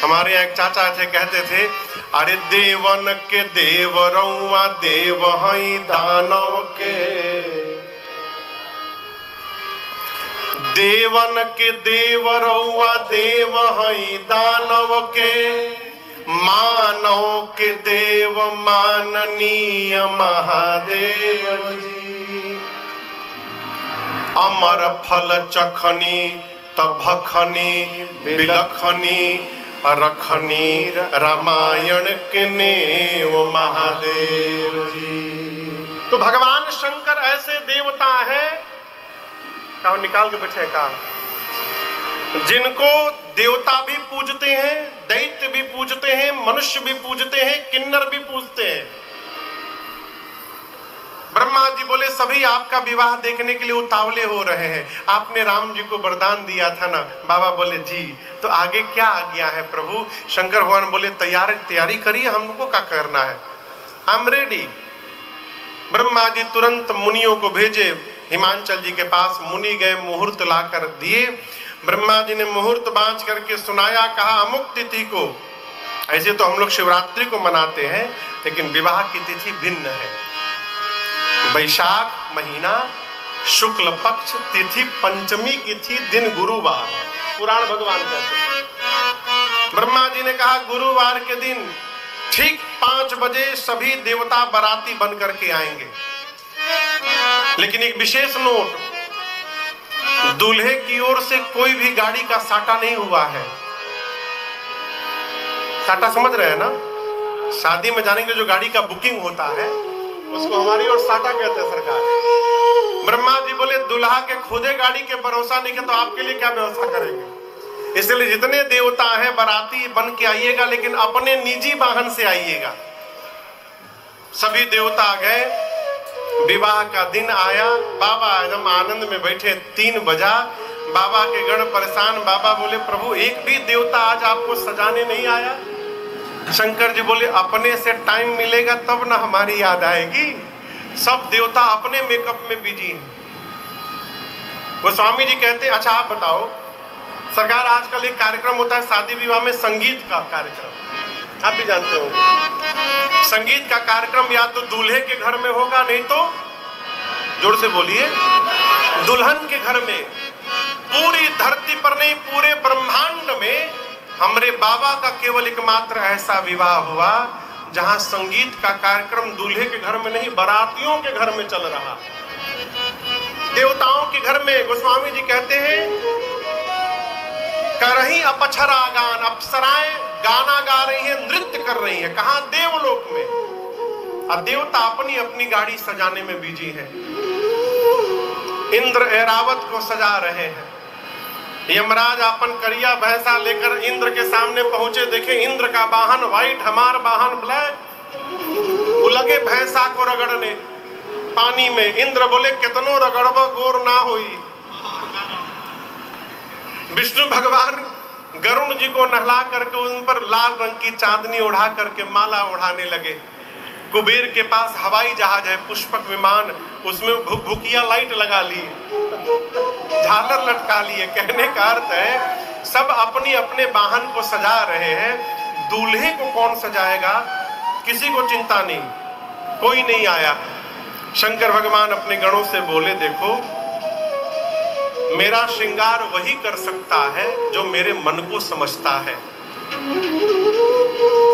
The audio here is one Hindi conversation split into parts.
हमारे यहाँ एक चाचा थे, कहते थे, अरे देवन के देव रउआ देव हई दानव के, देवन के देव रउआ देव हई दानव के, मानव के देव माननीय महादेव जी। अमर फल चखनी तभखनी बिलखनी रखनी रामायण के नेव महादेव जी। तो भगवान शंकर ऐसे देवता है, कहा निकाल के बैठे कहा, जिनको देवता भी पूजते हैं, दैत्य भी पूजते हैं, मनुष्य भी पूजते हैं, किन्नर भी पूजते हैं। ब्रह्मा जी बोले सभी आपका विवाह देखने के लिए उतावले हो रहे हैं, आपने राम जी को वरदान दिया था ना। बाबा बोले जी, तो आगे क्या आज्ञा है प्रभु? शंकर भगवान बोले तैयारी करिए, हमको क्या करना है, I am ready. Brahma ji तुरंत मुनियों को भेजे हिमांचल जी के पास। मुनि गए, मुहूर्त लाकर दिए। ब्रह्मा जी ने मुहूर्त बांध करके सुनाया, कहा अमुक तिथि को, ऐसे तो हम लोग शिवरात्रि को मनाते हैं, लेकिन विवाह की तिथि भिन्न है। वैशाख महीना शुक्ल पक्ष तिथि पंचमी की थी, दिन गुरुवार, पुराण भगवान कहते हैं। ब्रह्मा जी ने कहा गुरुवार के दिन ठीक 5 बजे सभी देवता बाराती बन करके आएंगे, लेकिन एक विशेष नोट, दूल्हे की ओर से कोई भी गाड़ी का साटा नहीं हुआ है। साटा समझ रहे हैं ना? शादी में जाने के जो गाड़ी का बुकिंग होता है उसको हमारी ओर साटा कहते हैं सरकार। ब्रह्मा जी बोले दुल्हा के खुदे गाड़ी के भरोसा नहीं है तो आपके लिए क्या व्यवस्था करेंगे? इसलिए जितने देवता हैं बाराती बन के आइएगा, लेकिन अपने निजी वाहन से आइएगा। सभी देवता गए, विवाह का दिन आया। बाबा एकदम आनंद में बैठे। 3 बजा, बाबा के गण परेशान। बाबा बोले प्रभु एक भी देवता आज आपको सजाने नहीं आया? शंकर जी बोले अपने से टाइम मिलेगा तब ना हमारी याद आएगी, सब देवता अपने मेकअप में बिजी हैं। गोस्वामी जी कहते अच्छा आप बताओ सरकार, आजकल एक कार्यक्रम होता है शादी विवाह में, संगीत का कार्यक्रम, आप भी जानते हो। संगीत का कार्यक्रम या तो दूल्हे के घर में होगा, नहीं तो जोर से बोलिए दुल्हन के घर में। पूरी धरती पर नहीं, पूरे ब्रह्मांड में हमरे बाबा का केवल एकमात्र ऐसा विवाह हुआ जहां संगीत का कार्यक्रम दूल्हे के घर में नहीं, बारातियों के घर में चल रहा, देवताओं के घर में। गोस्वामी जी कहते हैं करही अपछरा गान, अप्सराएं गाना गा रही हैं, नृत्य कर रही हैं। कहां? देवलोक में। अब देवता अपनी अपनी गाड़ी सजाने में बिजी है। इंद्र ऐरावत को सजा रहे हैं। यमराज अपन करिया भैंसा लेकर इंद्र के सामने पहुंचे। देखे इंद्र का वाहन व्हाइट, हमार वाहन ब्लैक। वो लगे भैंसा को रगड़ने पानी में। इंद्र बोले कितनो रगड़बो गोर ना हुई। विष्णु भगवान गरुण जी को नहला करके उन पर लाल रंग की चांदनी उड़ा करके माला उड़ाने लगे। कुबेर के पास हवाई जहाज है, पुष्पक विमान, उसमें भुकिया लाइट लगा ली, झालर लटका लिए। कहने का अर्थ है सब अपनी अपने वाहन को सजा रहे हैं। दूल्हे को कौन सजाएगा? किसी को चिंता नहीं, कोई नहीं आया। शंकर भगवान अपने गणों से बोले देखो मेरा श्रृंगार वही कर सकता है जो मेरे मन को समझता है,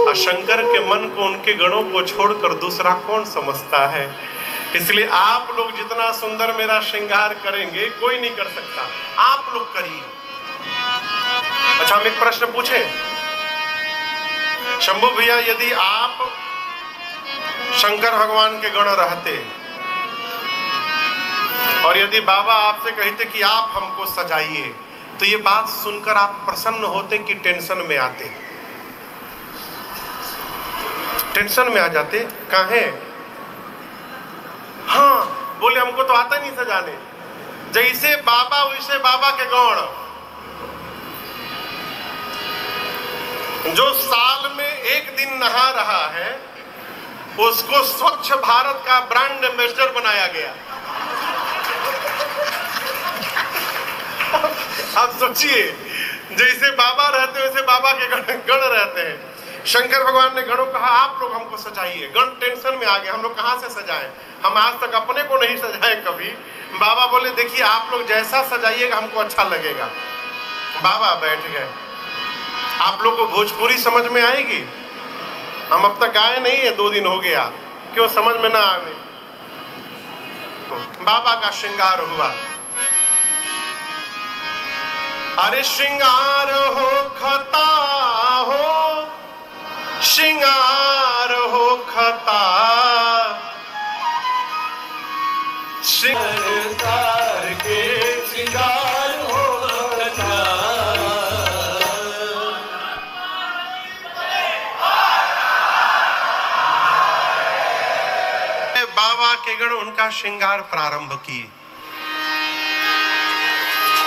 और शंकर के मन को उनके गणों को छोड़कर दूसरा कौन समझता है। इसलिए आप लोग जितना सुंदर मेरा श्रृंगार करेंगे कोई नहीं कर सकता, आप लोग करिए। अच्छा हम एक प्रश्न पूछे शंभू भैया, यदि आप शंकर भगवान के गण रहते और यदि बाबा आपसे कहते कि आप हमको सजाइए, तो ये बात सुनकर आप प्रसन्न होते कि टेंशन में आते? टेंशन में आ जाते। काहे? हाँ बोले हमको तो आता नहीं सजाने। जैसे बाबा वैसे बाबा के गौड़। जो साल में एक दिन नहा रहा है उसको स्वच्छ भारत का ब्रांड एम्बेसडर बनाया गया। आप सोचिए जैसे बाबा रहते वैसे बाबा के गण रहते हैं। शंकर भगवान ने गणों कहा आप लोग हमको सजाइए। गण टेंशन में आ गए, हम लोग कहाँ से सजाएं, हम आज तक अपने को नहीं सजाए कभी। बाबा बोले देखिए आप लोग जैसा सजाइएगा हमको अच्छा लगेगा। बाबा बैठ गए। आप लोग को भोजपुरी समझ में आएगी? हम अब तक गाए नहीं है, 2 दिन हो गया, क्यों समझ में ना आने। बाबा का श्रृंगार हुआ। अरे श्रृंगार हो खता हो, श्रृंगार हो खता, श्रृंगार के श्रृंगार हो खता। बाबा के गण उनका श्रृंगार प्रारंभ किए।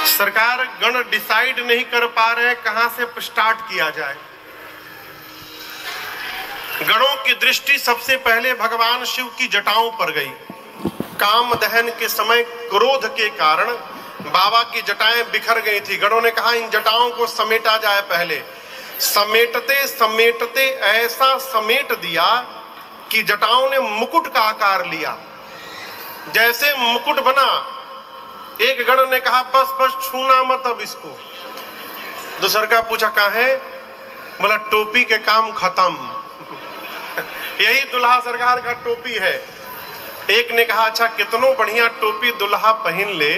सरकार गण डिसाइड नहीं कर पा रहे कहां से स्टार्ट किया जाए। गणों की दृष्टि सबसे पहले भगवान शिव की जटाओं पर गई। काम दहन के समय क्रोध के कारण बाबा की जटाएं बिखर गई थी। गणों ने कहा इन जटाओं को समेटा जाए। पहले समेटते समेटते ऐसा समेट दिया कि जटाओं ने मुकुट का आकार लिया। जैसे मुकुट बना, एक गण ने कहा बस बस छूना मत अब इसको। दूसरा का पूछा कहाँ है? बोला टोपी के काम खत्म। यही दुल्हा सरकार का टोपी है। एक ने कहा अच्छा कितनों बढ़िया टोपी दुल्हा पहन ले,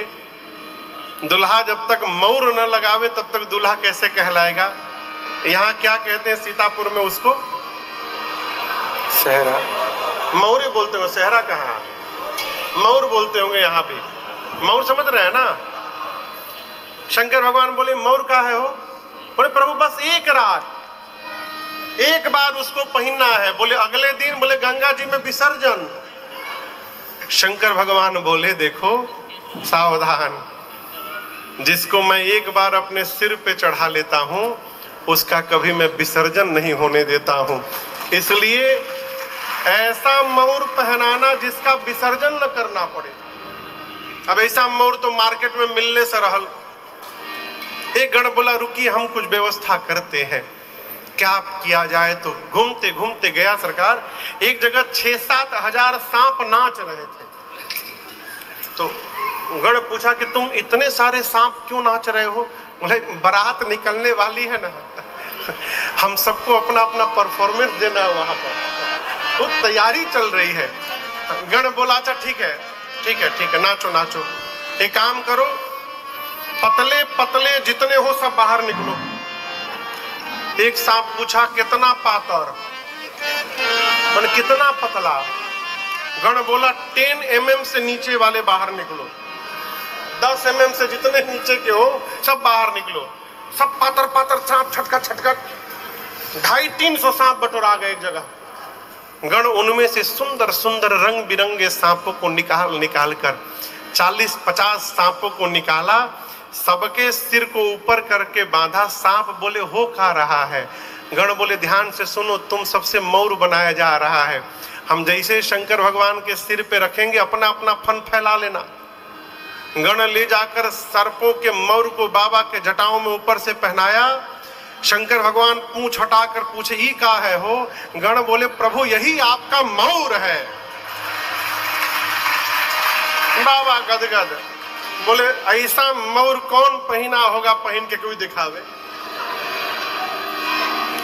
दुल्हा जब तक मौर न लगावे तब तक दुल्हा कैसे कहलाएगा। यहाँ क्या कहते हैं सीतापुर में उसको? सहरा। मौर्य बोलते हो, सहरा कहाँ? मौर बोलते होंगे यहाँ पे। मौर समझ रहे हैं ना? शंकर भगवान बोले मौर का है हो? बोले प्रभु बस एक रात, एक बार उसको पहनना है। बोले अगले दिन? बोले गंगा जी में विसर्जन। शंकर भगवान बोले देखो सावधान, जिसको मैं एक बार अपने सिर पे चढ़ा लेता हूं उसका कभी मैं विसर्जन नहीं होने देता हूं। इसलिए ऐसा मौर पहनाना जिसका विसर्जन न करना पड़े। अब ऐसा मोर तो मार्केट में मिलने से रहल। एक गण बोला रुकिए हम कुछ व्यवस्था करते हैं, क्या किया जाए। तो घूमते घूमते गया सरकार, एक जगह 6-7 हजार सांप नाच रहे थे। तो गण पूछा कि तुम इतने सारे सांप क्यों नाच रहे हो? बोले बारात निकलने वाली है ना, हम सबको अपना अपना परफॉर्मेंस देना है वहां पर, तो तैयारी चल रही है। गण बोला अच्छा ठीक है ठीक है ठीक है, नाचो नाचो। एक काम करो, पतले पतले जितने हो सब बाहर निकलो। एक सांप पूछा कितना पातर, मैंने कितना पतला? गण बोला 10 mm से नीचे वाले बाहर निकलो, 10 mm से जितने नीचे के हो सब बाहर निकलो। सब पातर पातर सांप छटकट छटकट 250-300 सांप बटोरा गए एक जगह। गण उनमें से सुंदर सुंदर रंग बिरंगे सांपों को निकाल कर 40-50 सांपों को निकाला, सबके सिर को ऊपर करके बांधा। सांप बोले हो क्या रहा है? गण बोले ध्यान से सुनो, तुम सबसे मौर बनाया जा रहा है। हम जैसे शंकर भगवान के सिर पे रखेंगे अपना अपना फन फैला लेना। गण ले जाकर सर्पों के मौर को बाबा के जटाओं में ऊपर से पहनाया। शंकर भगवान पूंछ हटाकर पूछे ये का है हो? गण बोले प्रभु यही आपका मौर है। बाबा गदगद बोले ऐसा मौर कौन पहना होगा, पहन के कोई दिखावे।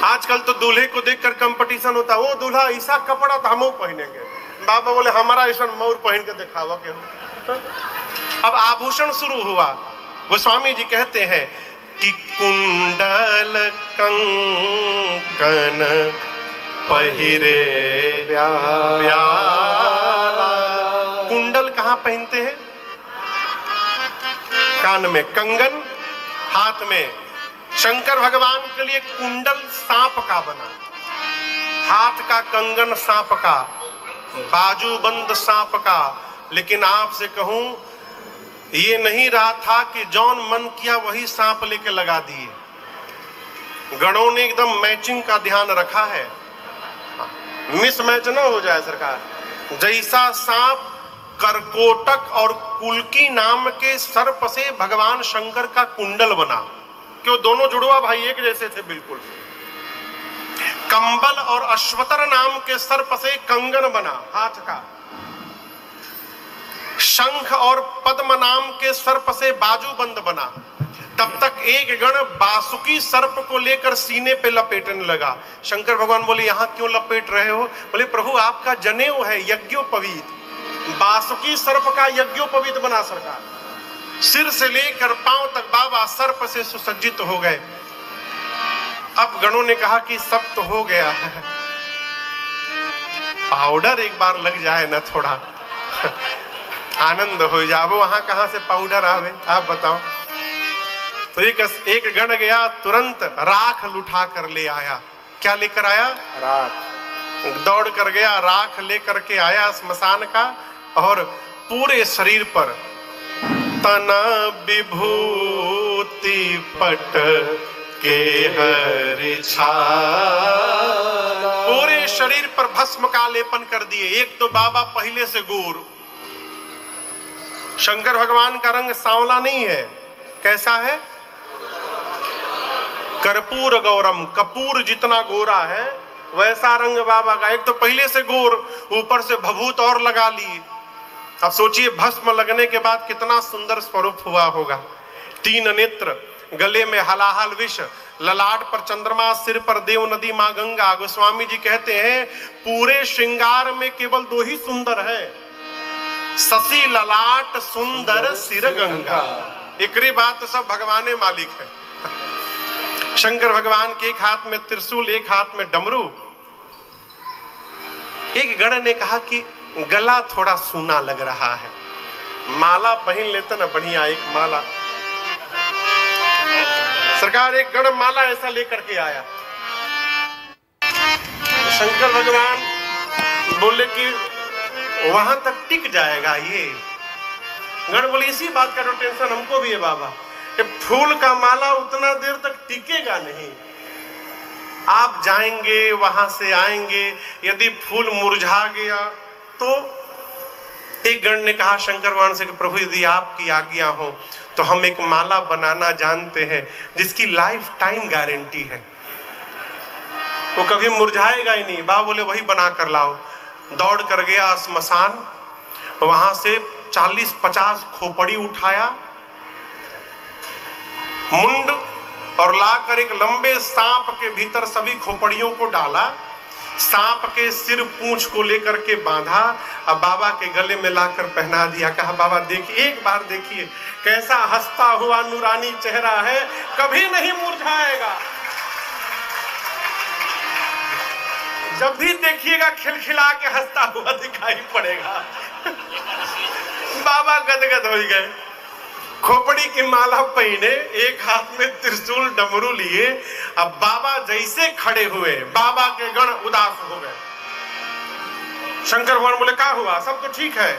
आजकल तो दूल्हे को देखकर कंपटीशन होता है, वो दूल्हा ऐसा कपड़ा तो हम पहनेंगे। बाबा बोले हमारा ऐसा मौर पहन के दिखावा के हो। अब आभूषण शुरू हुआ। गोस्वामी जी कहते हैं कि कुंडल कंकन पहिरे प्याला। कुंडल कहाँ पहनते हैं? कान में, कंगन हाथ में। शंकर भगवान के लिए कुंडल सांप का बना, हाथ का कंगन सांप का, बाजूबंद सांप का। लेकिन आपसे कहूं ये नहीं रहा था कि जौन मन किया वही सांप लेके लगा दिए। गणों ने एकदम मैचिंग का ध्यान रखा है, मिसमैच ना हो जाए सरकार। जैसा सांप करकोटक और कुल्की नाम के सर्प से भगवान शंकर का कुंडल बना। कि वो दोनों जुड़वा भाई एक जैसे थे बिल्कुल। कंबल और अश्वतर नाम के सर्प से कंगन बना हाथ का, शंख और पद्म नाम के सर्प से बाजूबंद बना। तब तक एक गण बासुकी सर्प को लेकर सीने पे लपेटने लगा। शंकर भगवान बोले यहां क्यों लपेट रहे हो? बोले प्रभु आपका जनेऊ है यज्ञोपवीत, बासुकी सर्प का यज्ञोपवीत बना सरकार। सिर से लेकर पांव तक बाबा सर्प से सुसज्जित हो गए। अब गणों ने कहा कि सब तो हो गया है, पाउडर एक बार लग जाए ना थोड़ा आनंद हो जाए। वहां कहां से पाउडर आवे आप बताओ? तो एक गण गया, तुरंत राख लुठा कर ले आया। क्या लेकर आया? राख। दौड़ कर गया, राख लेकर के आया स्मशान का, और पूरे शरीर पर तना विभूति पट के हरि छाया, पूरे शरीर पर भस्म का लेपन कर दिए। एक तो बाबा पहले से गोर, शंकर भगवान का रंग सांवला नहीं है, कैसा है? कर्पूर गौरम, कपूर जितना गोरा है वैसा रंग बाबा का। एक तो पहले से गोर, ऊपर से भभूत और लगा ली। अब सोचिए भस्म लगने के बाद कितना सुंदर स्वरूप हुआ होगा। 3 नेत्र, गले में हलाहल विष, ललाट पर चंद्रमा, सिर पर देव नदी मां गंगा। गोस्वामी जी कहते हैं पूरे श्रृंगार में केवल 2 ही सुंदर है, शशि ललाट सुंदर सिर गंगा। एकरी बात तो सब भगवाने मालिक है। शंकर भगवान के एक हाथ में त्रिशूल, एक हाथ में डमरू। एक गण ने कहा कि गला थोड़ा सूना लग रहा है, माला पहन लेते ना बढ़िया एक माला। सरकार एक गण माला ऐसा लेकर के आया। शंकर भगवान बोले कि वहां तक टिक जाएगा ये? गण बोले इसी बात का तो टेंशन हमको भी है बाबा, कि फूल का माला उतना देर तक टिकेगा नहीं। आप जाएंगे वहां से आएंगे, यदि फूल मुरझा गया तो। एक गण ने कहा शंकर भगवान से कि प्रभु यदि आपकी आज्ञा हो तो हम एक माला बनाना जानते हैं जिसकी लाइफ टाइम गारंटी है, वो कभी मुरझाएगा ही नहीं। बाबा बोले वही बना कर लाओ। दौड़ कर गया स्मशान, वहां से 40-50 खोपड़ी उठाया, मुंड और लाकर एक लंबे सांप के भीतर सभी खोपड़ियों को डाला, सांप के सिर पूंछ को लेकर के बांधा, अब बाबा के गले में लाकर पहना दिया। कहा बाबा देखिए, एक बार देखिए कैसा हंसता हुआ नूरानी चेहरा है, कभी नहीं मुरझाएगा। जब भी देखिएगा खिलखिला के हंसता हुआ दिखाई पड़ेगा। बाबा गदगद हो गए, खोपड़ी की माला पहने, एक हाथ में त्रिशूल डमरू लिए। अब बाबा जैसे खड़े हुए, बाबा के गण उदास हो गए। शंकर भगवान बोले क्या हुआ? सब तो ठीक है।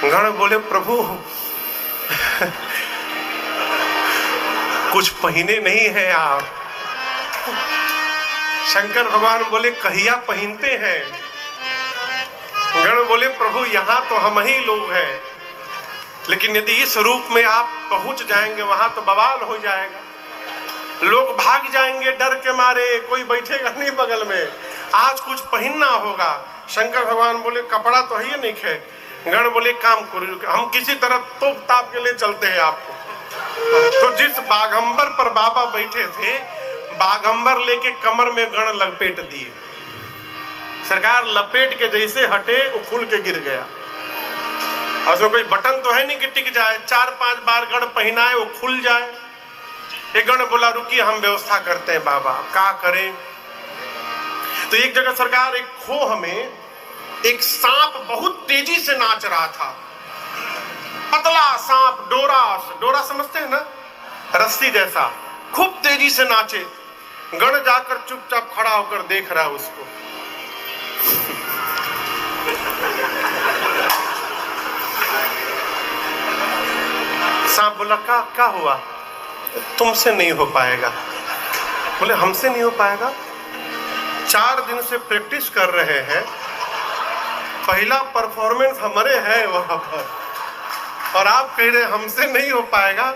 गण बोले प्रभु कुछ पहने नहीं है आप। शंकर भगवान बोले कहिया पहनते हैं? गण बोले प्रभु यहाँ तो हम ही लोग हैं, लेकिन यदि इस रूप में आप पहुंच जाएंगे वहां तो बवाल हो जाएगा, लोग भाग जाएंगे डर के मारे, कोई बैठेगा नहीं बगल में, आज कुछ पहनना होगा। शंकर भगवान बोले कपड़ा तो ही नहीं है। गण बोले काम करो, हम किसी तरह तोप ताप के लिए चलते हैं आपको। तो जिस बाघंबर पर बाबा बैठे थे, बाघंबर लेके कमर में गण लपेट दिए। सरकार लपेट के जैसे हटे वो खुल के गिर गया। और उसमें कोई बटन तो है नहीं कि टिक जाए, 4-5 बार गण पहनाए वो खुल जाए। एक गण बोला रुकिए हम व्यवस्था करते हैं बाबा, क्या करें? तो एक जगह सरकार एक खोह में एक सांप बहुत तेजी से नाच रहा था, पतला सांप, डोरा समझते हैं ना, रस्सी जैसा, खूब तेजी से नाचे। गण जाकर चुपचाप खड़ा होकर देख रहा है उसको। सांप बोला क्या हुआ? तुमसे नहीं हो पाएगा। बोले हमसे नहीं हो पाएगा? 4 दिन से प्रैक्टिस कर रहे हैं, पहला परफॉर्मेंस हमारे है वहां पर, और आप कह रहे हमसे नहीं हो पाएगा।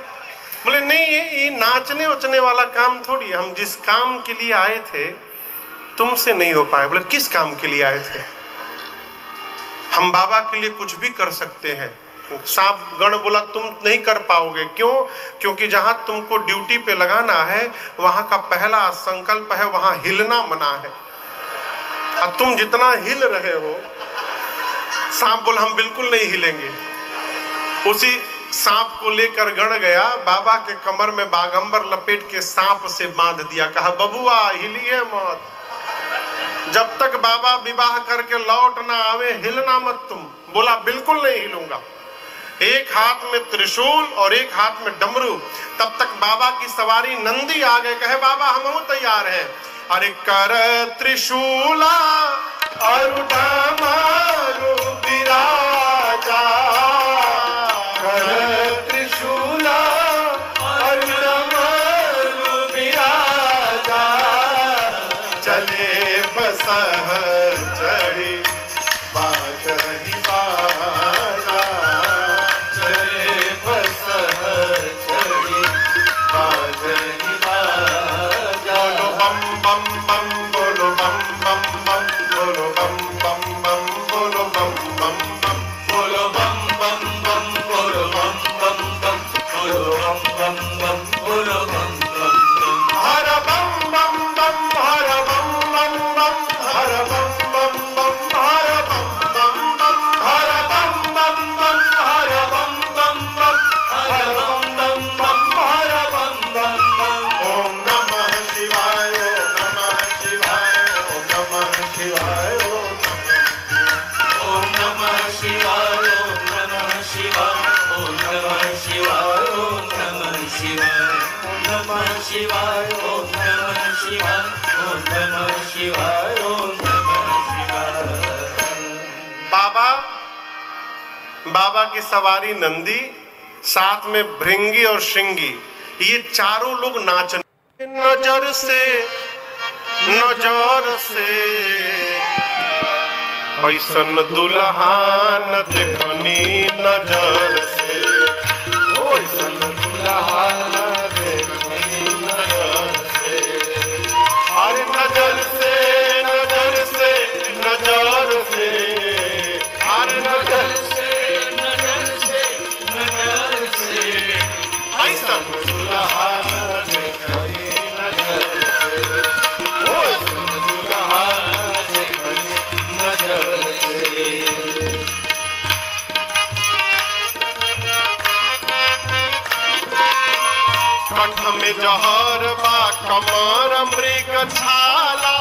बोले नहीं, ये नाचने उचने वाला काम थोड़ी, हम जिस काम के लिए आए थे तुमसे नहीं हो पाए। बोले किस काम के लिए आए थे? हम बाबा के लिए कुछ भी कर सकते हैं। सांप गण बोला तुम नहीं कर पाओगे। क्यों? क्योंकि जहां तुमको ड्यूटी पे लगाना है वहां का पहला संकल्प है वहां हिलना मना है, और तुम जितना हिल रहे हो। सांप बोला हम बिल्कुल नहीं हिलेंगे। उसी सांप को लेकर गण गया, बाबा के कमर में बागंबर लपेट के सांप से बांध दिया, कहा बबुआ हिलिए मत, जब तक बाबा विवाह करके लौट ना आवे हिलना मत तुम। बोला बिल्कुल नहीं हिलूंगा। एक हाथ में त्रिशूल और एक हाथ में डमरू। तब तक बाबा की सवारी नंदी आ गए, कहे बाबा हम तैयार हैं। अरे कर त्रिशूला और डमरू विराजा, कर त्रिशूला और डमरू विराजा, चले बसह चढ़ी बाज रही बाजा, चले बसह चढ़ी बाज रही बाजा। बोलो बम बम बम, बोलो बम बम बम, बोलो बम बम बम, बोलो बम बम बम, बोलो बम बम बम, बोलो बम बम बम, बोलो बम बम बम, बोलो बम बम बम। हर बम बम बम, हर बम बम बम, हर बम बम बम, हर बम बम बम, हर बम बम बम, हर बम बम बम, हर बम बम बम, हर बम बम बम। ओम नमः शिवाय, ओम नमः शिवाय, ओम नमः शिवाय, ओम नमः शिवाय, ओम नमः शिवाय, ओम नमः शिवाय, ओम नमः शिवाय, ओम नमः शिवाय, ओम नमः शिवाय, ओम नमः शिवाय, ओम नमः शिवाय। बाबा की सवारी नंदी, साथ में भृंगी और श्रृंगी, ये चारों लोग नाचने। नजर से ऐसन दुल्हन देखनी नजर से, ऐसन दुल्हन देखनी नजर से। अरे नजर से नजर से नजर से, अरे नजर से नजर से नजर से, ऐसन दुल्हन देखनी नजर से, ऐसन दुल्हन देखनी नजर से। कंठ में जहर बा कमर मृग छाला,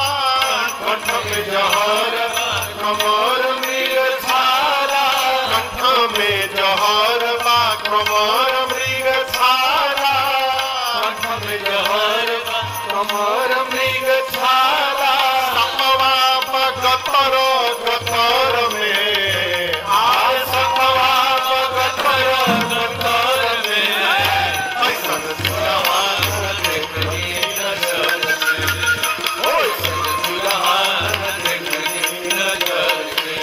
कंठ में जहर बा कमर मृग छाला, कंठ में जहर बा कमर मृग छाला, कंठ में जहर बा कमर मृग छाला। सपवा गतर गतर में, आय सपवा गतर गतर में, ऐसन दुल्हन देखनी नजर से, ऐसन दुल्हन देखनी नजर से।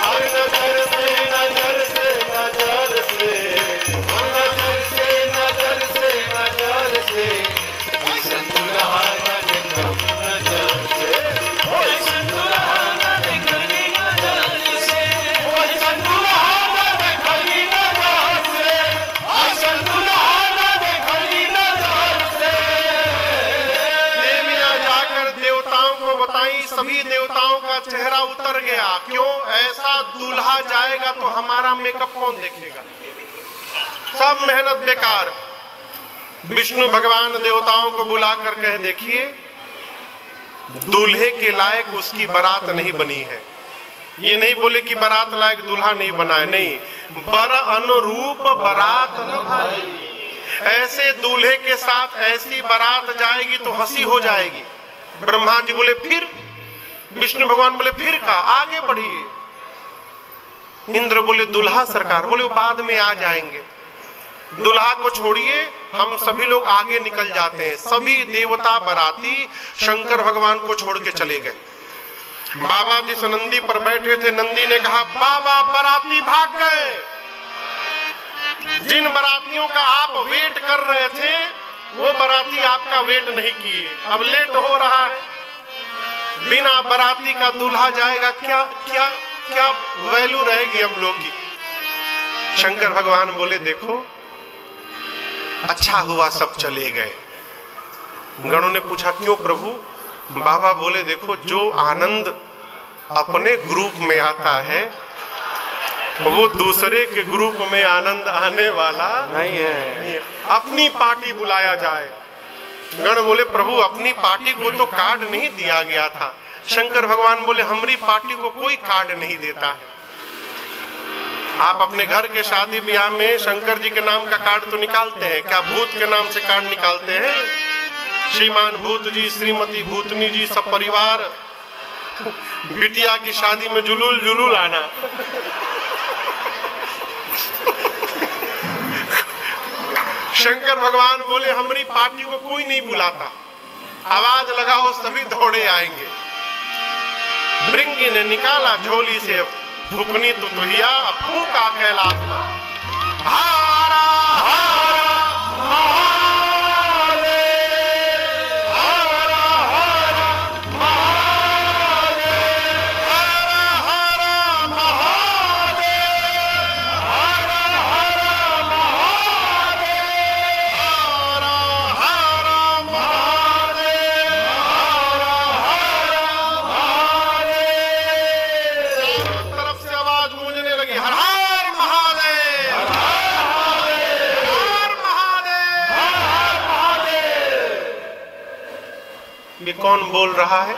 अरे नजर से नजर से नजर से, नजर से नजर से नजर से, ऐसन दुल्हन देखनी नजर से, ऐसन दुल्हन देखनी नजर से, ऐसन दुल्हन देखनी नजर से, ऐसन दुल्हन देखनी नजर से। देवियां जाकर देवताओं को बताई, सभी देवताओं का चेहरा उतर गया। क्यों? ऐसा दूल्हा जाएगा तो हमारा मेकअप कौन देखेगा? सब मेहनत बेकार। विष्णु भगवान देवताओं को बुलाकर कहे देखिए दूल्हे के लायक उसकी बारात नहीं बनी है। ये नहीं बोले कि बारात लायक दूल्हा नहीं बना है, नहीं, बर अनुरूप बारात न भाई। ऐसे दूल्हे के साथ ऐसी बारात जाएगी तो हंसी हो जाएगी। ब्रह्मा जी बोले फिर, विष्णु भगवान बोले फिर का, आगे बढ़िए। इंद्र बोले दुल्हा सरकार, बोले बाद में आ जाएंगे। दुल्हा को छोड़िए, हम सभी लोग आगे निकल जाते हैं। सभी देवता बराती शंकर भगवान को छोड़ के चले गए। बाबा जिस नंदी पर बैठे थे, नंदी ने कहा बाबा बराती भाग गए। जिन बारातियों का आप वेट कर रहे थे वो बाराती आपका वेट नहीं किए, अब लेट हो रहा है। बिना बाराती का दूल्हा जाएगा, क्या क्या क्या वैल्यू रहेगी हम लोग की। शंकर भगवान बोले देखो अच्छा हुआ सब चले गए। गणों ने पूछा क्यों प्रभु? बाबा बोले देखो जो आनंद अपने ग्रुप में आता है वो दूसरे के ग्रुप में आनंद आने वाला नहीं है। अपनी पार्टी बुलाया जाए। गण बोले प्रभु अपनी पार्टी को तो कार्ड नहीं दिया गया था। शंकर भगवान बोले हमारी पार्टी को कोई कार्ड नहीं देता है। आप अपने घर के शादी ब्याह में शंकर जी के नाम का कार्ड तो निकालते हैं, क्या भूत के नाम से कार्ड निकालते हैं? श्रीमान भूत जी, श्रीमती भूतनी जी, सब परिवार बिटिया की शादी में जुलूल जुलूल आना। शंकर भगवान बोले हमारी पार्टी को कोई नहीं बुलाता, आवाज लगाओ सभी दौड़े आएंगे। भृंगी ने निकाला झोली से फूकनी तो तुहिया, फूका कैलाश में हारा हारा महादेव, हारा हारा महादेव, हारा हारा महादेव, हारा हारा महादेव, हारा हारा महादेव, हारा हारा महादेव। चारों तरफ से आवाज गूंजने लगी, हर हर महादेव, हर महादेव, हर महादेव, हर महादेव। ये कौन बोल रहा है?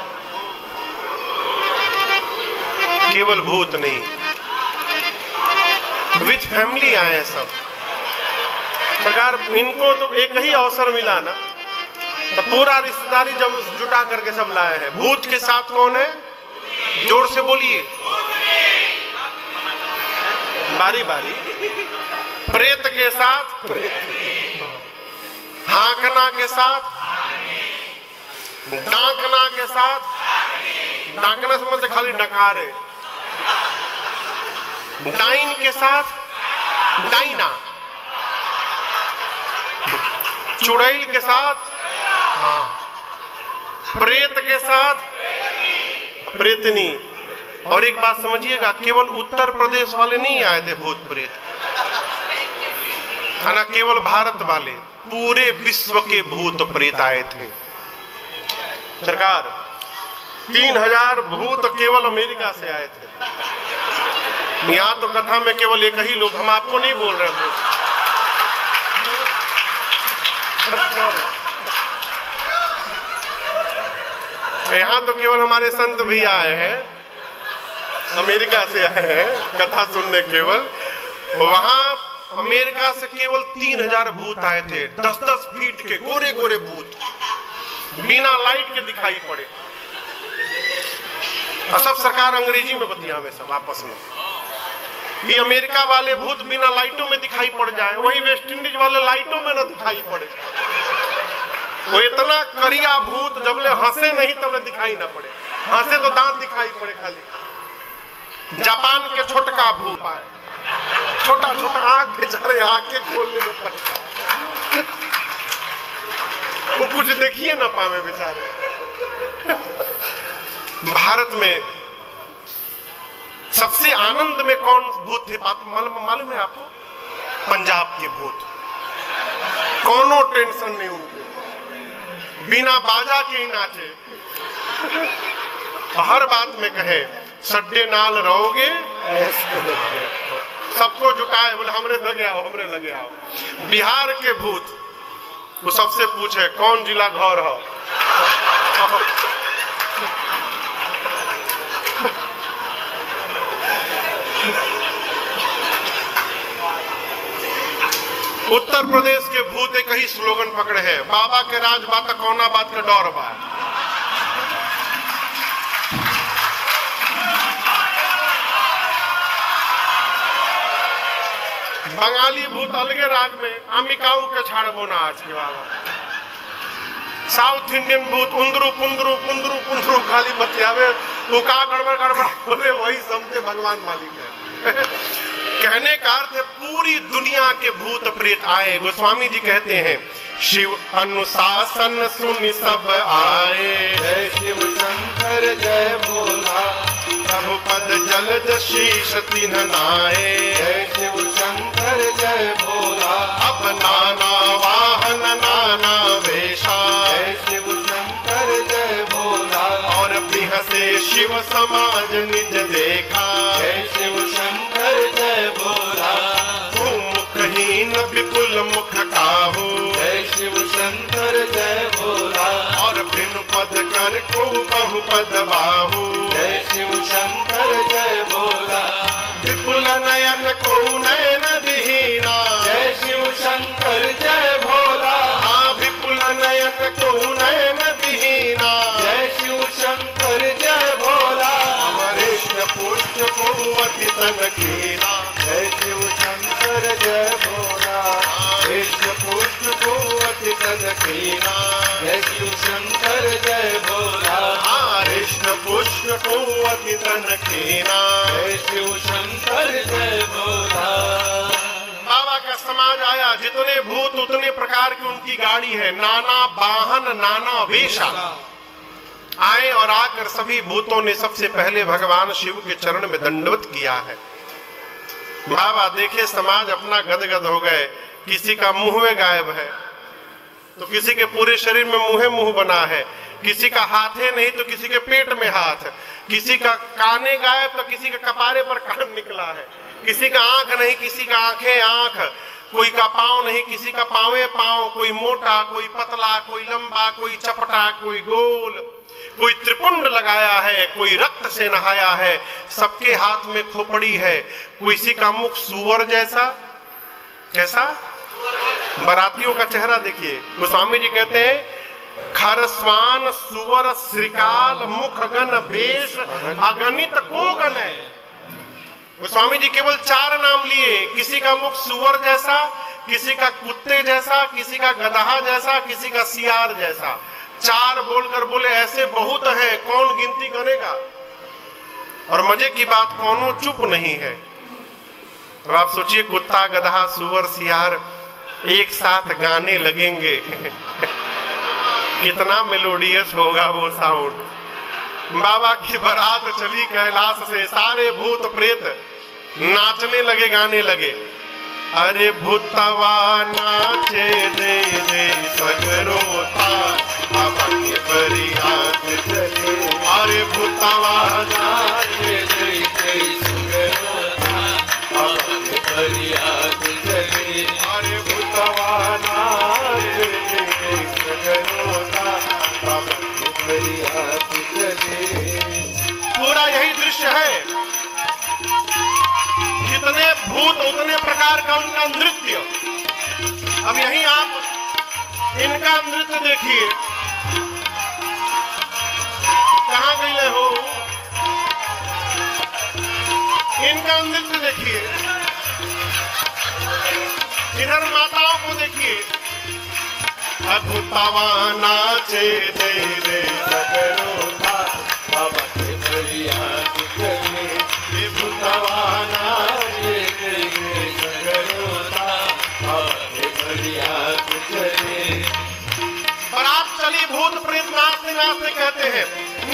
केवल भूत नहीं, विथ फैमिली आए सब। सरकार इनको तो एक ही अवसर मिला ना, तो पूरा रिश्तेदारी जब जुटा करके सब लाए हैं। भूत के साथ कौन है? जोर से बोलिए, बारी बारी। प्रेत के साथ, हाकना के साथ, डांकना के साथ। डांकना समझ से खाली डकार है। डाइन के साथ डाइना, चुड़ैल के साथ, प्रेत के साथ प्रेतनी। और एक बात समझिएगा, केवल उत्तर प्रदेश वाले नहीं आए थे भूत प्रेत, है ना, केवल भारत वाले, पूरे विश्व के भूत प्रेत आए थे। सरकार 3000 भूत केवल अमेरिका से आए थे। यहाँ तो कथा में केवल एक ही लोग, हम आपको नहीं बोल रहे थे। यहाँ तो केवल हमारे संत भी आए हैं, अमेरिका से आए हैं कथा सुनने केवल। वहां अमेरिका से केवल 3000 भूत आए थे, 10-10 फीट के गोरे गोरे भूत, बिना लाइट के दिखाई पड़े। और सब सरकार अंग्रेजी में बतियावे सब आपस में। ये अमेरिका वाले भूत बिना लाइटों में दिखाई पड़ जाए, वही वेस्ट इंडीज वाले लाइटों में न दिखाई पड़े। वो इतना करिया भूत जबले हंसे नहीं तबले दिखाई ना पड़े, हंसे तो दांत दिखाई पड़े खाली। जापान के छोटका भूत आए, छोटा छोटा आंख बेचारे आंखें खोलने में पड़ता, वो कुछ देखिए ना पावे बेचारे। भारत में सबसे आनंद में कौन भूत थे बात मालूम है आपको? पंजाब के भूत। कोनो टेंशन नहीं उनको, बिना बाजा के ही नाचे, हर बात में कहे सड्डे नाल रहोगे, सबको जुटाए, बोले हमरे लगे आओ, हमरे लगे आओ। बिहार के भूत वो सबसे पूछे कौन जिला घर हो। उत्तर प्रदेश के भूत एक ही स्लोगन पकड़े हैं, बाबा के राज बात कौना बात के डर बा। बंगाली भूत अलगे राग में, अमिकाऊ के छाड़बो ना आज के बाबा। साउथ इंडियन भूत उंदरू पुंदरू पुंदरू पुंदरू खाली बतियावे, वो का गड़बड़ गड़बड़ बोले वही समझे भगवान मालिक है। कहने का अर्थ है पूरी दुनिया के भूत प्रेत आए। गोस्वामी जी कहते हैं शिव अनुशासन सुन सब आए, जय शिव शंकर जय भोला, प्रभु पद जलद शीश तिन्ह नाए, जय शिव शंकर जय भोला, अब नाना वाहन नाना वेशा, जय शिव शंकर जय भोला, और बिहसे शिव समाज निज देखा, जय शिव शंकर जय भोला, मुखहीन विपुल मुख काहू, जय शिव शंकर जय भोला, और बिनु पद कर को बहुपद बाहू, जय शिव शंकर जय भोला, विपुल नयन को नयन विहीना, जय शिव शंकर जय भोला, हाँ विपुल नयन को नयन विहीना, जय शिव शंकर जय भोला, अमरेश पुष्ट को अति तन कीना, जय शिव शंकर जय भोला, कृष्ण पुष्ट को अति तन कीना, जय शिव शंकर जय भोला, कृष्ण पुष्ट को अति तन कीना। जय शिव शंकर जय भोला। बाबा का समाज आया, जितने भूत उतने प्रकार की उनकी गाड़ी है, नाना वाहन नाना वेशा। आए और आकर सभी भूतों ने सबसे पहले भगवान शिव के चरण में दंडवत किया है। बाबा देखे समाज अपना गदगद हो गए, किसी का मुंह में गायब है तो किसी के पूरे शरीर में मुंह बना है, किसी का हाथे नहीं तो किसी के पेट में हाथ, किसी का काने गायब तो किसी के कपारे पर कान निकला है, किसी का आंख नहीं किसी का आंखें आंख, कोई का पांव नहीं किसी का पांवे पांव, कोई मोटा कोई पतला कोई लंबा कोई चपटा कोई गोल, कोई त्रिपुंड लगाया है, कोई रक्त से नहाया है, सबके हाथ में खोपड़ी है, किसी का मुख सुअर जैसा, कैसा? बरातियों का चेहरा देखिए। गोस्वामी जी कहते हैं खरस्वान सुअर श्रीकाल मुख गण वेश अगणित को गण है। गोस्वामी जी केवल 4 नाम लिए, किसी का मुख सुअर जैसा, किसी का कुत्ते जैसा, किसी का गदहा जैसा, किसी का सियार जैसा। 4 बोलकर बोले ऐसे बहुत है, कौन गिनती करेगा। और मजे की बात कौनों चुप नहीं है। तो आप सोचिए कुत्ता गदहा सुअर सियार एक साथ गाने लगेंगे कितना मेलोडियस होगा वो साउंड। बाबा की बारात चली कैलाश से, सारे भूत प्रेत नाचने लगे गाने लगे। अरे भूतवा नाचे दे दे सगरो था बाबा के फरियाद चले। अरे भूतवा नाचे दे दे सगरो था बाबा के फरियाद चले। अरे भूतवा नाचे दे दे सगरो था बाबा के फरियाद चले। पूरा यही दृश्य है, जितने भूत उतने प्रकार का उनका नृत्य। अब यहीं आप इनका नृत्य देखिए, कहां गए हो, इनका नृत्य देखिए, इधर माताओं को देखिए। अद्भुतवा नाचे दे दे सगरो था बाबा के फरियाद चले। भूतवा नाचे दे दे सगरो था बाबा के फरियाद चले। बारात चली, भूत प्रेत नाचते नाचते कहते हैं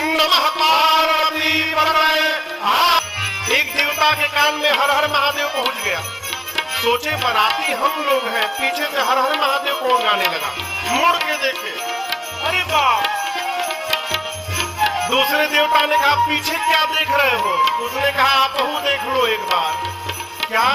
नमः पार्वती पतये। एक देवता के कान में हर हर महादेव पहुंच गया। सोचे बाराती हम लोग हैं, पीछे से हर हर महादेव कौन गाने लगा। मुड़ के देखे, अरे बाप। दूसरे देवता ने कहा पीछे क्या देख रहे हो। उसने कहा आप देख लो एक बार। क्या?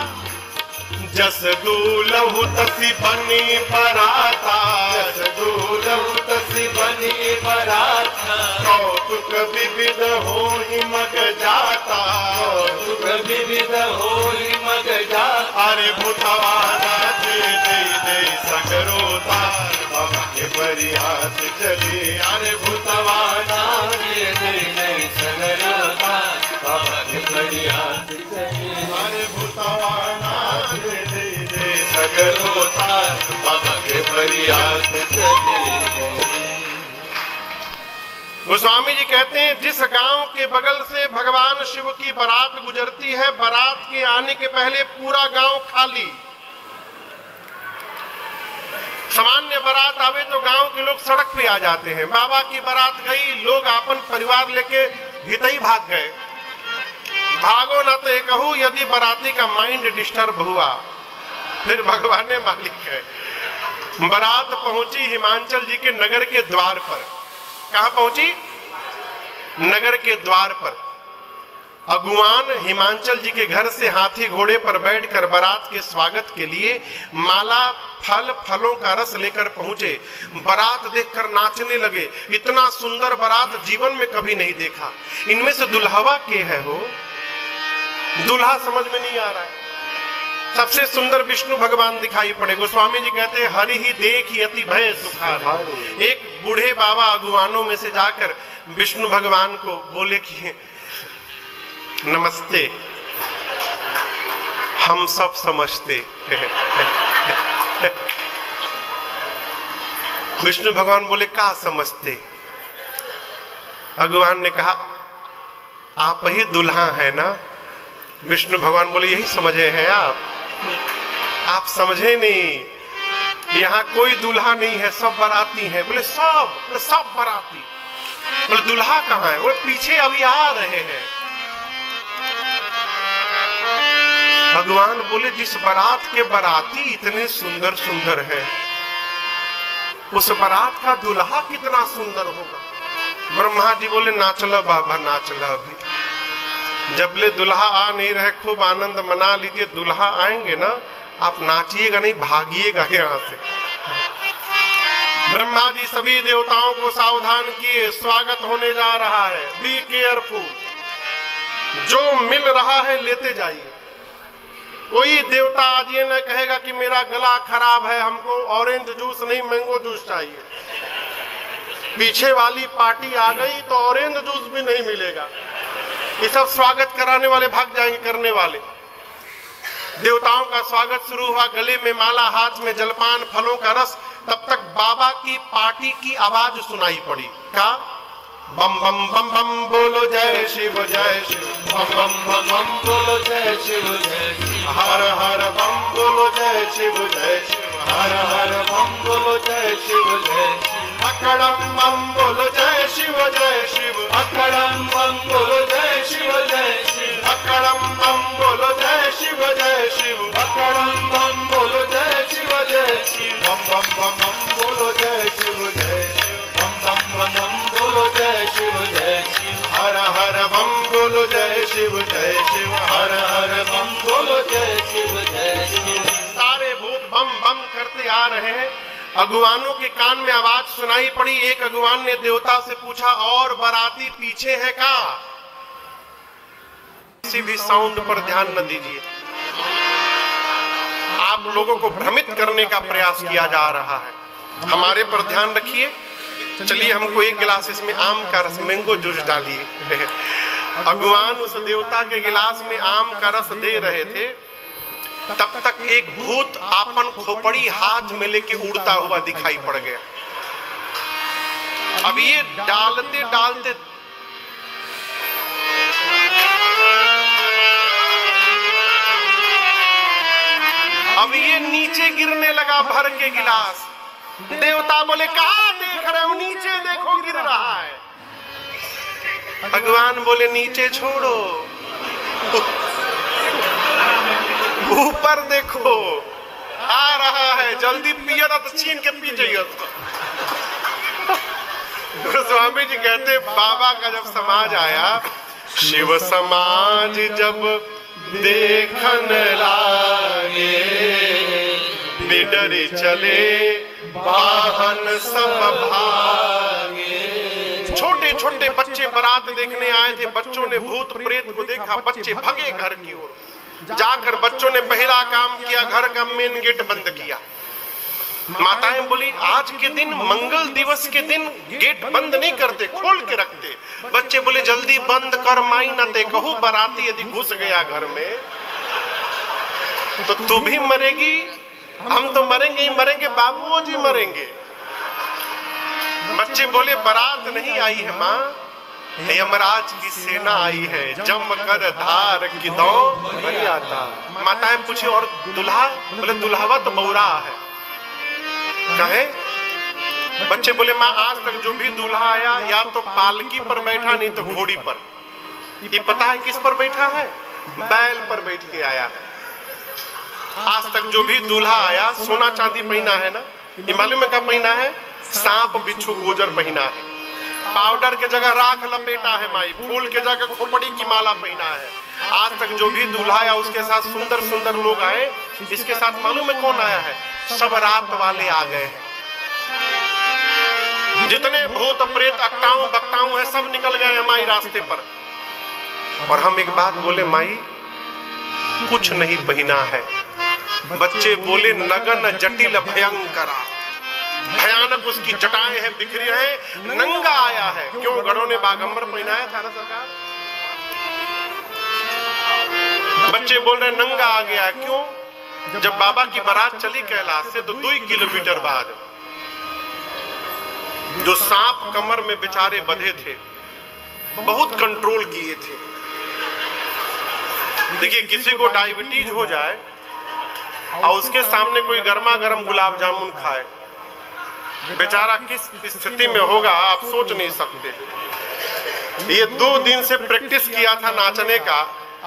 जस दूलहु तसी बनी बराता, जस दूलहु तसी बनी बराता, कौतुक विविध होई मग जाता, कौतुक विविध होई मग जाता। अरे भूतवा नाचे दे दे सगरो था बाबा के फरियाद चले। अरे भूतवा नाचे दे दे सगरो था बाबा के फरियाद चले। अरे भूतवा नाचे दे दे सगरो था बाबा के फरियाद चले। गोस्वामी जी कहते हैं जिस गांव के बगल से भगवान शिव की बारात गुजरती है, बारात के आने के पहले पूरा गांव खाली। सामान्य बारात आवे तो गांव के लोग सड़क पे आ जाते हैं। बाबा की बारात गई, लोग अपन परिवार लेके हितई भाग गए। भागो ना तो कहूं, यदि बाराती का माइंड डिस्टर्ब हुआ फिर भगवान ने मालिक है। बारात पहुंची हिमांचल जी के नगर के द्वार पर। कहां पहुंची? नगर के द्वार पर। अगुवान हिमांचल जी के घर से हाथी घोड़े पर बैठकर बारात के स्वागत के लिए माला फलों का रस लेकर पहुंचे। बारात देखकर नाचने लगे। इतना सुंदर बारात जीवन में कभी नहीं देखा। इनमें से दुल्हवा के है हो? दूल्हा समझ में नहीं आ रहा है। सबसे सुंदर विष्णु भगवान दिखाई पड़े। गोस्वामी जी कहते हैं हरि ही देख यति भय सुखार। एक बूढ़े बाबा अगुवानों में से जाकर विष्णु भगवान को बोले कि नमस्ते, हम सब समझते। विष्णु भगवान बोले क्या समझते? अगुवान ने कहा आप ही दुल्हा है ना? विष्णु भगवान बोले यही समझे हैं आप समझे नहीं, यहाँ कोई दूल्हा नहीं है, सब बाराती हैं। बोले सब बाराती। बोले दूल्हा कहाँ है? बोले पीछे अभी आ रहे हैं। भगवान बोले जिस बारात के बाराती इतने सुंदर सुंदर है, उस बारात का दूल्हा कितना सुंदर होगा। ब्रह्मा जी बोले नाचला बाबा नाचला। अभी जबले दुल्हा आ नहीं रहे खूब आनंद मना लीजिए। दुल्हा आएंगे ना, आप नाचिएगा नहीं, भागिएगा यहाँ से। ब्रह्मा जी सभी देवताओं को सावधान किए, स्वागत होने जा रहा है, बी केयरफुल। जो मिल रहा है लेते जाइए। कोई देवता आज ये न कहेगा कि मेरा गला खराब है, हमको ऑरेंज जूस नहीं मैंगो जूस चाहिए। पीछे वाली पार्टी आ गई तो ऑरेंज जूस भी नहीं मिलेगा। ये सब स्वागत कराने वाले भाग जाएंगे करने वाले। देवताओं का स्वागत शुरू हुआ। गले में माला, हाथ में जलपान, फलों का रस। तब तक बाबा की पार्टी की आवाज सुनाई पड़ी। क्या? बम बम बम बम बोलो जय शिव जय शिव। बम बम बम बम बोलो जय शिव जय शिव। हर हर बम बोलो जय शिव जय शिव। हर हर बम बोलो जय शिव जय शिव। अकड़म बम बोलो जय शिव जय शिव। अकड़म बम बोलो जय शिव जय शिव। अकड़म बम बोलो जय शिव जय शिव। अकड़म बम बोलो जय शिव जय शिव। बम बम बम बम बोलो जय शिव जय शिव। बम बम बम बम बोलो जय शिव जय शिव। हर हर बम बोलो जय शिव जय शिव। हर हर बम बोलो जय शिव जय शिव। सारे भूत बम बम करते आ रहे हैं। अगुवानों के कान में आवाज सुनाई पड़ी। एक अगुवान ने देवता से पूछा और बाराती पीछे है का? किसी भी साउंड पर ध्यान न दीजिए। आप लोगों को भ्रमित करने का प्रयास किया जा रहा है। हमारे पर ध्यान रखिए। चलिए हमको एक गिलास इसमें आम का रस मैंगो जूस डालिए। अगुवान उस देवता के गिलास में आम का रस दे रहे थे। तब तक एक भूत आपन खोपड़ी हाथ में लेके उड़ता हुआ दिखाई पड़ गया। अब ये डालते डालते अब ये नीचे गिरने लगा भर के गिलास। देवता बोले कहाँ देख रहे हो? नीचे देखो गिर रहा है। भगवान बोले नीचे छोड़ो, ऊपर देखो, आ रहा है। जल्दी पियो ना तो छीन के पी जाइए। गोस्वामी जी कहते बाबा का जब समाज आया, शिव समाज जब देखन लागे, बिडर चले वाहन सब भागे। छोटे छोटे बच्चे बारात देखने आए थे। बच्चों ने भूत प्रेत को देखा, बच्चे भगे घर की ओर। जाकर बच्चों ने पहला काम किया, घर का मेन गेट बंद किया। माताएं बोली आज के दिन, मंगल दिवस के दिन गेट बंद नहीं करते, खोल के रखते। बच्चे बोले जल्दी बंद कर माई न ते कहू, बाराती यदि घुस गया घर में तो तू भी मरेगी, हम तो मरेंगे ही मरेंगे, बाबूजी मरेंगे। बच्चे बोले बारात नहीं आई है माँ, यमराज की सेना आई है, जम कर धार की दो नहीं आता। माताएं पूछी और दुल्हा? बोले दुल्हावा तो बौरा है। कहे? बच्चे बोले माँ आज तक जो भी दूल्हा आया या तो पालकी पर बैठा नहीं तो घोड़ी पर। ये पता है किस पर बैठा है? बैल पर बैठ के आया है। आज तक जो भी दूल्हा आया सोना चांदी पहना है ना, ये मालूम है क्या पहना है? सांप बिच्छू गोजर पहना है, पाउडर के जगह राख लपेटा है माई, फूल के जगह खोपड़ी की माला पहना है। आज तक जो भी दूल्हा आया उसके साथ सुंदर सुंदर लोग आए, इसके साथ मालूम है कौन आया है? सब रात वाले आ गए हैं। जितने भूत प्रेत अक्टाऊ बक्टाऊ है सब निकल गए हैं माई रास्ते पर। और हम एक बात बोले माई कुछ नहीं पहना है। बच्चे बोले नगन जटिल भयंकरा, भयानक उसकी जटाएं हैं बिखरी हैं, नंगा आया है। क्यों? गणों ने बागंबर पहनाया था ना सरकार। बच्चे बोल रहे नंगा आ गया। क्यों? जब बाबा की बारात चली कैलाश से तो 2 किलोमीटर बाद जो सांप कमर में बेचारे बंधे थे बहुत कंट्रोल किए थे। देखिए किसी को डायबिटीज हो जाए और उसके सामने कोई गर्मा गर्म गुलाब जामुन खाए, बेचारा किस स्थिति में होगा आप सोच नहीं सकते। ये 2 दिन से प्रैक्टिस किया था नाचने का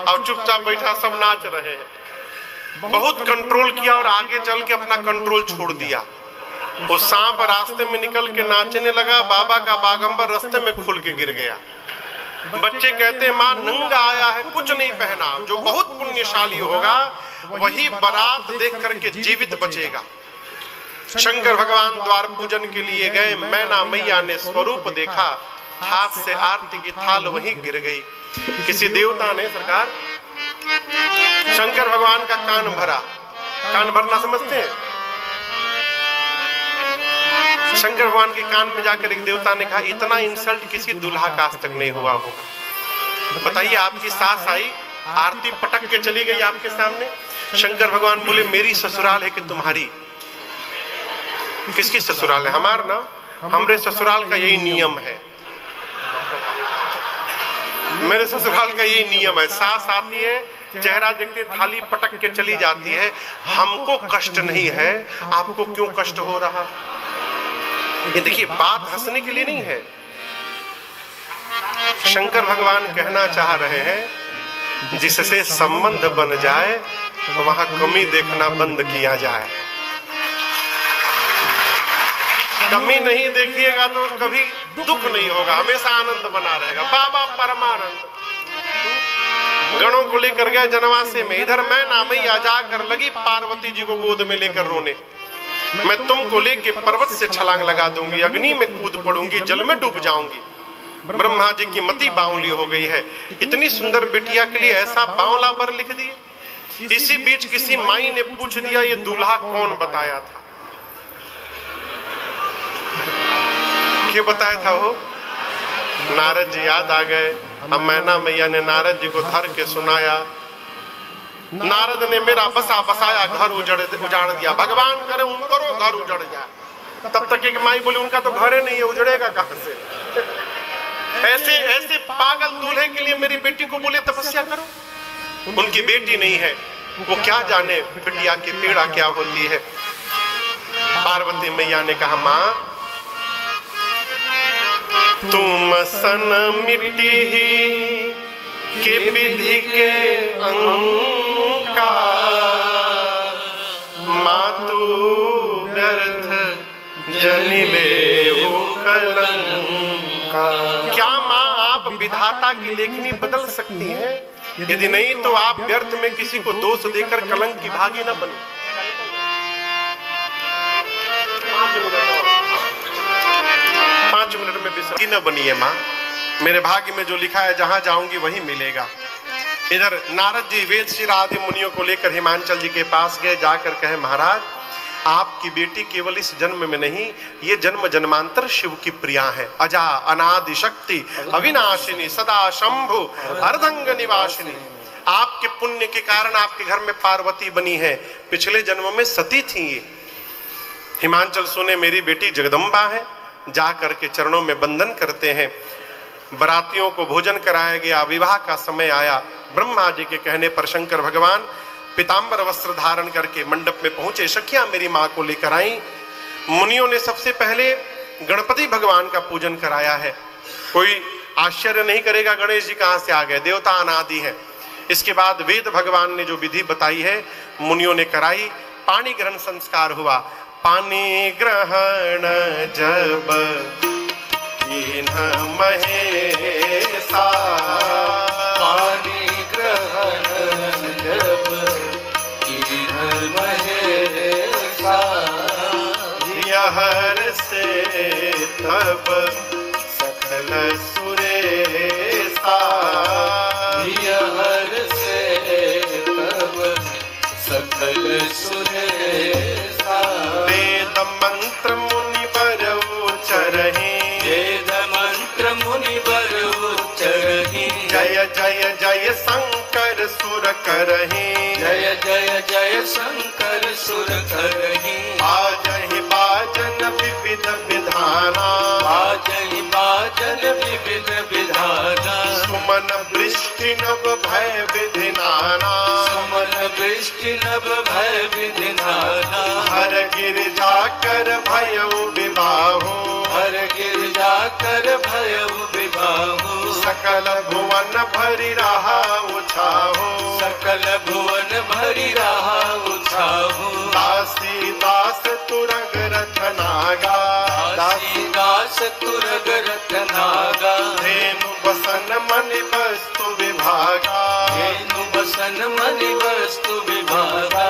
और चुपचाप बैठा सब नाच रहे हैं। बहुत कंट्रोल किया और आगे चल के अपना कंट्रोल छोड़ दिया। वो सांप रास्ते में निकल के नाचने लगा, बाबा का बागंबर रास्ते में खुल के गिर गया। बच्चे कहते माँ नंगा आया है, कुछ नहीं पहना। जो बहुत पुण्यशाली होगा वही बारात देख करके जीवित बचेगा। शंकर भगवान द्वार पूजन के लिए गए, मैना मैया ने स्वरूप देखा, हाथ से आरती की थाल वहीं गिर गई। किसी देवता ने सरकार शंकर भगवान का कान भरा। कान भरना समझते हैं? शंकर भगवान के कान पे जाकर एक देवता ने कहा इतना इंसल्ट किसी दूल्हा का आज तक नहीं हुआ होगा। बताइए आपकी सास आई, आरती पटक के चली गई आपके सामने। शंकर भगवान बोले मेरी ससुराल है कि तुम्हारी? किसकी ससुराल है? हमार ना, हमरे ससुराल का यही नियम है। मेरे ससुराल का यही नियम है। सास आती है, चेहरा देखते थाली पटक के चली जाती है। हमको कष्ट नहीं है, आपको क्यों कष्ट हो रहा? ये देखिए बात हंसने के लिए नहीं है। शंकर भगवान कहना चाह रहे हैं जिससे संबंध बन जाए वहां कमी देखना बंद किया जाए। कमी नहीं देखिएगा तो कभी दुख नहीं होगा, हमेशा आनंद बना रहेगा। बाबा परमानंद गणों को लेकर गए जनवासे में। इधर मैं ना मैया जाकर लगी पार्वती जी को गोद में लेकर रोने। मैं तुमको लेके पर्वत से छलांग लगा दूंगी, अग्नि में कूद पड़ूंगी, जल में डूब जाऊंगी। ब्रह्मा जी की मति बावली हो गई है। इतनी सुंदर बिटिया के लिए ऐसा बावला वर लिख दिए। इसी बीच किसी माई ने पूछ दिया ये दूल्हा कौन बताया था? क्यों बताया था वो? नारद जी याद आ गए। अब मैना मैया ने नारद जी को धर के सुनाया। नारद ने मेरा बसा बसाया घर उजाड़ दिया। भगवान करे उनको घर उजड़ जाए। तब तक एक माई बोली उनका तो घर ही नहीं है, उजड़ेगा कहां से? ऐसे ऐसे पागल दूल्हे के लिए मेरी बेटी को बोले तपस्या करो। उनकी बेटी नहीं है, वो क्या जाने बिटिया की पीड़ा क्या होती है। पार्वती मैया ने कहा माँ तुम सन मिट्टी ही के विधि के अंका, मातु व्यर्थ जनिले हो कलंका। क्या माँ आप विधाता की लेखनी बदल सकती हैं? यदि नहीं तो आप व्यर्थ में किसी को दोष देकर कलंक की भागी न बने। 5 मिनट में विश्राम न बनिए माँ। मेरे भाग्य में जो लिखा है जहां जाऊंगी वही मिलेगा। इधर नारद जी वेद श्री आदि मुनियों को लेकर हिमांचल जी के पास गए। जाकर कहे महाराज आपकी बेटी केवल इस जन्म में नहीं, ये जन्म जन्मांतर शिव की प्रिया है। अजा अनादि शक्ति अविनाशिनी सदा शंभु अर्धंग निवासिनी। आपके पुण्य के कारण आपके घर में पार्वती बनी है, पिछले जन्म में सती थी ये। हिमांचल सुने मेरी बेटी जगदम्बा है, जा करके चरणों में बंधन करते हैं। बरातियों को भोजन कराया गया, विवाह का समय आया। ब्रह्मा जी के कहने पर शंकर भगवान पीतांबर वस्त्र धारण करके मंडप में पहुंचे। सखियां मेरी मां को लेकर आई। मुनियों ने सबसे पहले गणपति भगवान का पूजन कराया है। कोई आश्चर्य नहीं करेगा गणेश जी कहां से आ गए, देवता अनादि है। इसके बाद वेद भगवान ने जो विधि बताई है मुनियों ने कराई। पानी ग्रहण संस्कार हुआ। पानी ग्रहण जब कीन्ह महेशा, पानी ग्रहण जब कीन्ह महेशा, यहर से तब सकल सुरेशा, यहर से तब सकल सुरेशा। वेद मंत्र मुनि बर उच्चरहि, वेद मंत्र मुनि बर उच्चरहि, जय जय जय शंकर सुर करहि, जय जय जय शंकर सुर करहि। बाजहि बाजन विविध विधाना, बाजहि बाजन विविध विधाना, सुमन वृष्टि नभ भय विधि नाना, सुमन वृष्टि नभ भय विधि नाना। हर गिरिजा कर भयउ विबाहु, हर गिरजा कर भयउ विबाहु, सकल भुवन भरि रहा उछाहु, सकल भुवन भरि रहा उछाहु। दासी दास तुरग रथ नागा, दासी दास तुरग रथ नागा, धेनु बसन मणि वस्तु विभागा, धेनु बसन मणि वस्तु विभागा।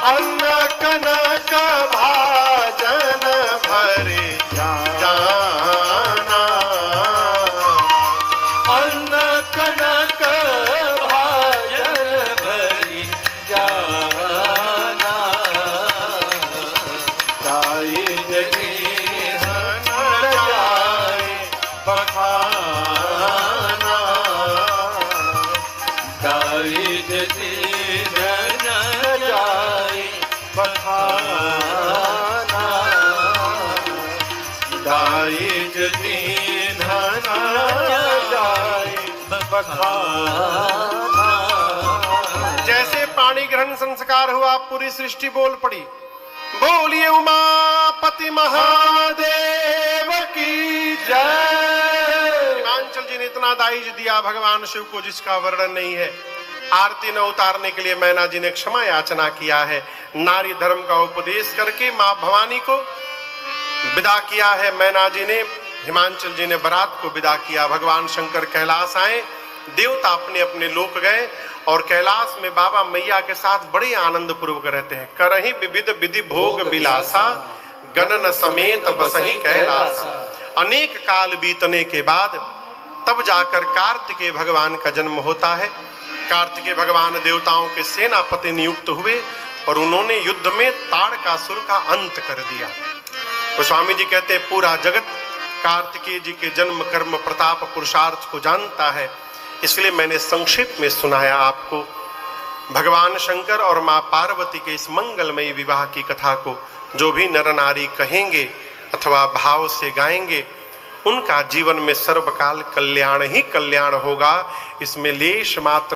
अन्न कनक भाजन भरे जाना, अन्न कनक भाजन भरि जाना, दाई जगी न जाए बखाना, दारिद दीन न जाए बखाना, दाई दीन न जाए बखाना। जैसे पानी ग्रहण संस्कार हुआ पूरी सृष्टि बोल पड़ी, बोलिए उमापति महादेव की जय। हिमांचल जी ने इतना दाइज दिया भगवान शिव को जिसका वर्णन नहीं है। आरती न उतारने के लिए मैना जी ने क्षमा याचना किया है। नारी धर्म का उपदेश करके मां भवानी को विदा किया है मैना जी ने। हिमांचल जी ने बारात को विदा किया। भगवान शंकर कैलाश आए, देवता अपने अपने लोक गए और कैलाश में बाबा मैया के साथ बड़े आनंद पूर्वक रहते हैं। करहि विविध विधि भोग विलासा, गणन समेत बसहि कैलासा। अनेक काल बीतने के बाद तब जाकर कार्तिकेय भगवान का जन्म होता है। कार्तिकेय भगवान देवताओं के सेनापति नियुक्त हुए और उन्होंने युद्ध में ताड़कासुर का अंत कर दिया। तो स्वामी जी कहते हैं पूरा जगत कार्तिकेय जी के जन्म कर्म प्रताप पुरुषार्थ को जानता है, इसलिए मैंने संक्षेप में सुनाया आपको भगवान शंकर और मां पार्वती के इस मंगलमयी विवाह की कथा को। जो भी नर नारी कहेंगे अथवा भाव से गाएंगे उनका जीवन में सर्वकाल कल्याण ही कल्याण होगा, इसमें लेश मात्र